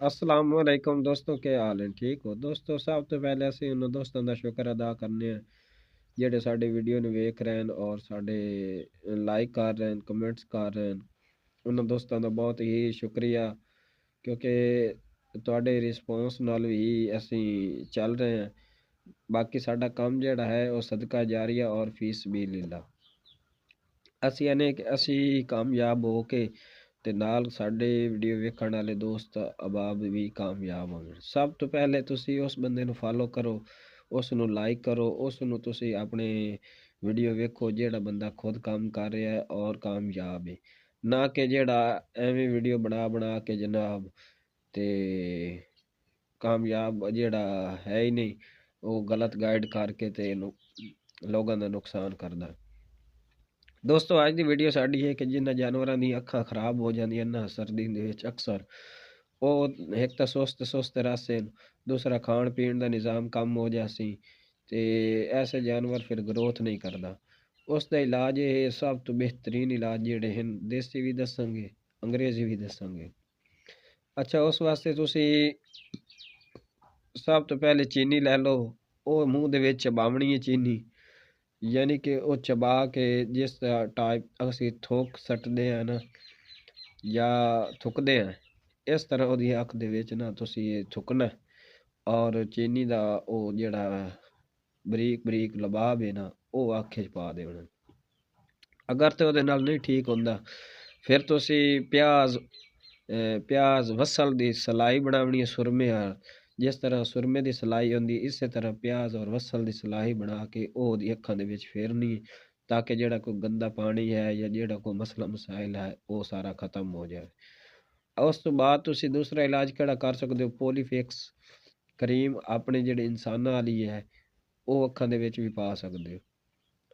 अस्सलाम वालेकुम दोस्तों, क्या हाल है? ठीक हो दोस्तों? सब तो पहले ਅਸੀਂ ਉਹਨਾਂ ਦੋਸਤਾਂ ਦਾ ਸ਼ੁਕਰ ਅਦਾ ਕਰਨੇ ਆ ਜਿਹੜੇ ਸਾਡੇ ਵੀਡੀਓ ਨੂੰ ਵੇਖ ਰਹੇ ਹਨ ਔਰ ਸਾਡੇ ਲਾਈਕ ਕਰ ਰਹੇ ਹਨ, ਕਮੈਂਟਸ ਕਰ ਰਹੇ ਹਨ। ਉਹਨਾਂ ਦੋਸਤਾਂ ਦਾ ਬਹੁਤ ਹੀ ਸ਼ੁਕਰੀਆ, ਕਿਉਂਕਿ ਤੁਹਾਡੇ ਰਿਸਪੌਂਸ ਨਾਲ ਵੀ ਅਸੀਂ ਚੱਲ ਰਹੇ ਹਾਂ। ਬਾਕੀ ਸਾਡਾ ਕੰਮ ਜਿਹੜਾ ਹੈ ਉਹ ਸਦਕਾ ਜਾਰੀਆ ਔਰ ਫੀ ਸਬੀਲਿਲ੍ਲਾਹ। ਅਸੀਂ ਇਹਨੇ ਕਿ ਅਸੀਂ ਕਾਮਯਾਬ ਹੋ ਕੇ ਤੇ ਨਾਲ ਸਾਡੇ ਵੀਡੀਓ ਵੇਖਣ ਵਾਲੇ ਦੋਸਤ ਅਬਾਬ ਵੀ ਕਾਮਯਾਬ ਹੋਣ। ਸਭ ਤੋਂ ਪਹਿਲੇ ਤੁਸੀਂ ਉਸ ਬੰਦੇ ਨੂੰ ਫਾਲੋ ਕਰੋ, ਉਸ ਨੂੰ ਲਾਈਕ ਕਰੋ, ਉਸ ਨੂੰ ਤੁਸੀਂ ਆਪਣੇ ਵੀਡੀਓ ਵੇਖੋ ਜਿਹੜਾ ਬੰਦਾ ਖੁਦ ਕੰਮ ਕਰ ਰਿਹਾ ਹੈ ਔਰ ਕਾਮਯਾਬ ਹੈ। ਨਾ ਕਿ ਜਿਹੜਾ ਐਵੇਂ ਵੀਡੀਓ ਬਣਾ ਕੇ ਜਨਾਬ ਤੇ ਕਾਮਯਾਬ ਜਿਹੜਾ ਹੈ ਹੀ ਨਹੀਂ, ਉਹ ਗਲਤ ਗਾਈਡ ਕਰਕੇ ਤੇ ਇਹਨੂੰ ਲੋਕਾਂ ਦਾ ਨੁਕਸਾਨ ਕਰਦਾ। ਦੋਸਤੋ ਅੱਜ ਦੀ ਵੀਡੀਓ ਸਾਡੀ ਹੈ ਕਿ ਜਿਨ੍ਹਾਂ ਜਾਨਵਰਾਂ ਦੀਆਂ ਅੱਖਾਂ ਖਰਾਬ ਹੋ ਜਾਂਦੀਆਂ ਨਾ ਸਰਦੀ ਦੇ ਵਿੱਚ ਅਕਸਰ, ਉਹ ਇੱਕ ਤਾਂ ਸੁਸਤ ਰਹਿੰਦੇ ਨੇ, ਦੂਸਰਾ ਖਾਣ ਪੀਣ ਦਾ ਨਿਜ਼ਾਮ ਕੰਮ ਹੋ ਜਾਸੀ ਤੇ ਐਸੇ ਜਾਨਵਰ ਫਿਰ ਗਰੋਥ ਨਹੀਂ ਕਰਦਾ। ਉਸ ਦਾ ਇਲਾਜ ਇਹ ਸਭ ਤੋਂ ਬਿਹਤਰੀਨ ਇਲਾਜ ਜਿਹੜੇ ਹਨ, ਦੇਸੀ ਵੀ ਦੱਸਾਂਗੇ, ਅੰਗਰੇਜ਼ੀ ਵੀ ਦੱਸਾਂਗੇ। ਅੱਛਾ, ਉਸ ਵਾਸਤੇ ਤੁਸੀਂ ਸਭ ਤੋਂ ਪਹਿਲੇ ਚੀਨੀ ਲੈ ਲਓ। ਉਹ ਮੂੰਹ ਦੇ ਵਿੱਚ ਚਬਾਵਣੀ ਹੈ ਚੀਨੀ, ਯਾਨੀ ਕਿ ਉਹ ਚਬਾ ਕੇ ਜਿਸ ਤਰ੍ਹਾਂ ਟਾਈਪ ਅਸੀਂ ਥੁੱਕ ਸੱਟਦੇ ਹਾਂ ਨਾ ਜਾਂ ਥੁੱਕਦੇ ਹਾਂ, ਇਸ ਤਰ੍ਹਾਂ ਉਹਦੀ ਅੱਖ ਦੇ ਵਿੱਚ ਨਾ ਤੁਸੀਂ ਇਹ ਥੁੱਕਣਾ ਔਰ ਚੀਨੀ ਦਾ ਉਹ ਜਿਹੜਾ ਬਰੀਕ ਬਰੀਕ ਲਬਾਬ ਹੈ ਨਾ ਉਹ ਅੱਖ 'ਚ ਪਾ ਦੇਣਾ। ਅਗਰ ਤੇ ਉਹਦੇ ਨਾਲ ਨਹੀਂ ਠੀਕ ਹੁੰਦਾ, ਫਿਰ ਤੁਸੀਂ ਪਿਆਜ਼ ਵਸਲ ਦੀ ਸਲਾਈ ਬਣਾਉਣੀ ਹੈ ਸੁਰਮੇ ਨਾਲ। ਜਿਸ ਤਰ੍ਹਾਂ ਸੁਰਮੇ ਦੀ ਸਲਾਈ ਹੁੰਦੀ ਇਸੇ ਤਰ੍ਹਾਂ ਪਿਆਜ਼ ਔਰ ਵਸਲ ਦੀ ਸਲਾਈ ਬਣਾ ਕੇ ਉਹ ਉਹਦੀ ਅੱਖਾਂ ਦੇ ਵਿੱਚ ਫੇਰਨੀ, ਤਾਂ ਕਿ ਜਿਹੜਾ ਕੋਈ ਗੰਦਾ ਪਾਣੀ ਹੈ ਜਾਂ ਜਿਹੜਾ ਕੋਈ ਮਸਲਾ ਮਸਾਇਲ ਹੈ ਉਹ ਸਾਰਾ ਖਤਮ ਹੋ ਜਾਵੇ। ਉਸ ਤੋਂ ਬਾਅਦ ਤੁਸੀਂ ਦੂਸਰਾ ਇਲਾਜ ਕਿਹੜਾ ਕਰ ਸਕਦੇ ਹੋ, ਪੋਲੀਫਿਕਸ ਕਰੀਮ ਆਪਣੇ ਜਿਹੜੇ ਇਨਸਾਨਾਂ ਵਾਲੀ ਹੈ ਉਹ ਅੱਖਾਂ ਦੇ ਵਿੱਚ ਵੀ ਪਾ ਸਕਦੇ ਹੋ।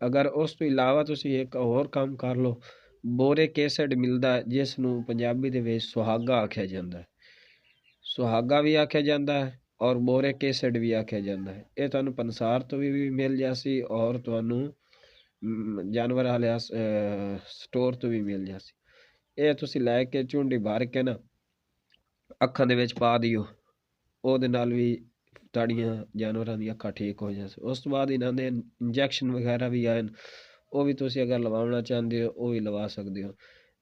ਅਗਰ ਉਸ ਤੋਂ ਇਲਾਵਾ ਤੁਸੀਂ ਇੱਕ ਹੋਰ ਕੰਮ ਕਰ ਲਓ, ਬੋਰਿਕ ਐਸਿਡ ਮਿਲਦਾ ਜਿਸ ਨੂੰ ਪੰਜਾਬੀ ਦੇ ਵਿੱਚ ਸੁਹਾਗਾ ਆਖਿਆ ਜਾਂਦਾ ਹੈ। ਸੁਹਾਗਾ ਵੀ ਆਖਿਆ ਜਾਂਦਾ ਹੈ ਔਰ ਬੋਰਿਕ ਐਸਿਡ ਵੀ ਆਖਿਆ ਜਾਂਦਾ ਹੈ। ਇਹ ਤੁਹਾਨੂੰ ਪੰਸਾਰ ਤੋਂ ਵੀ ਮਿਲ ਜਾਸੀ ਔਰ ਤੁਹਾਨੂੰ ਜਾਨਵਰ ਵਾਲੇ ਸਟੋਰ ਤੋਂ ਵੀ ਮਿਲ ਜਾਸੀ। ਇਹ ਤੁਸੀਂ ਲੈ ਕੇ ਝੁੰਡੀ ਭਰ ਕੇ ਨਾ ਅੱਖਾਂ ਦੇ ਵਿੱਚ ਪਾ ਦਿਓ, ਉਹਦੇ ਨਾਲ ਵੀ ਤੁਹਾਡੀਆਂ ਜਾਨਵਰਾਂ ਦੀਆਂ ਅੱਖਾਂ ਠੀਕ ਹੋ ਜਾਣ। ਉਸ ਤੋਂ ਬਾਅਦ ਇਹਨਾਂ ਦੇ ਇੰਜੈਕਸ਼ਨ ਵਗੈਰਾ ਵੀ ਆਏ, ਉਹ ਵੀ ਤੁਸੀਂ ਅਗਰ ਲਵਾਉਣਾ ਚਾਹੁੰਦੇ ਹੋ ਉਹ ਵੀ ਲਵਾ ਸਕਦੇ ਹੋ।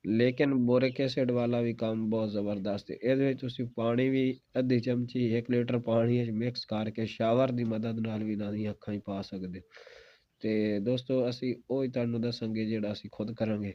ਲੇਕਿਨ ਬੋਰਿਕ ਐਸਿਡ ਵਾਲਾ ਵੀ ਕੰਮ ਬਹੁਤ ਜ਼ਬਰਦਸਤ ਹੈ। ਇਹਦੇ ਵਿੱਚ ਤੁਸੀਂ ਪਾਣੀ ਵੀ ਅੱਧੀ ਚਮਚੀ 1 ਲੀਟਰ ਪਾਣੀ ਵਿੱਚ ਮਿਕਸ ਕਰਕੇ ਸ਼ਾਵਰ ਦੀ ਮਦਦ ਨਾਲ ਵੀ ਇਹਨਾਂ ਦੀਆਂ ਅੱਖਾਂ 'ਚ ਪਾ ਸਕਦੇ ਹੋ। ਤੇ ਦੋਸਤੋ ਅਸੀਂ ਉਹ ਹੀ ਤੁਹਾਨੂੰ ਦੱਸਾਂਗੇ ਜਿਹੜਾ ਅਸੀਂ ਖੁਦ ਕਰਾਂਗੇ।